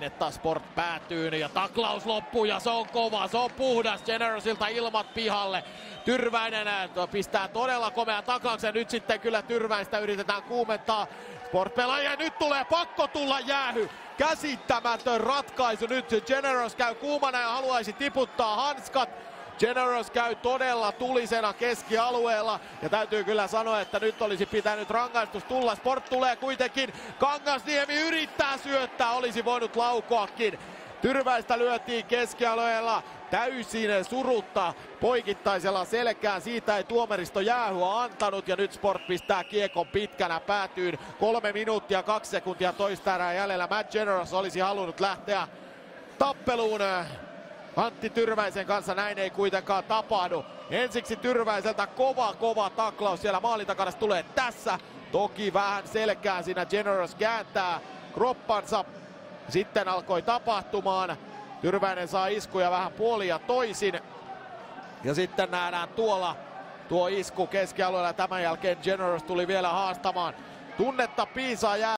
Että Sport päätyy ja taklaus loppuu ja se on kova, se on puhdas Generosilta ilmat pihalle. Tyrväinen pistää todella komean taklauksen, nyt sitten kyllä Tyrväistä yritetään kuumentaa Sport-pelaajia. Nyt tulee pakko tulla jäähy. Käsittämätön ratkaisu nyt. Generos käy kuumana ja haluaisi tiputtaa hanskat. Generos käy todella tulisena keskialueella ja täytyy kyllä sanoa, että nyt olisi pitänyt rangaistus tulla. Sport tulee kuitenkin, Kangasniemi yrittää syöttää, olisi voinut laukoakin. Tyrväistä lyötiin keskialueella täysin surutta poikittaisella selkään, siitä ei tuomaristo jäähyä antanut ja nyt Sport pistää kiekon pitkänä päätyyn. 3 minuuttia 2 sekuntia toista erää jäljellä. Matt Generos olisi halunnut lähteä tappeluun Antti Tyrväisen kanssa, näin ei kuitenkaan tapahdu. Ensiksi Tyrväiseltä kova taklaus siellä maalin takana, tulee tässä. Toki vähän selkään siinä Generos kääntää kroppansa. Sitten alkoi tapahtumaan. Tyrväinen saa iskuja vähän puolin ja toisin. Ja sitten nähdään tuo isku keskialueella. Tämän jälkeen Generos tuli vielä haastamaan. Tunnetta piisaa jää.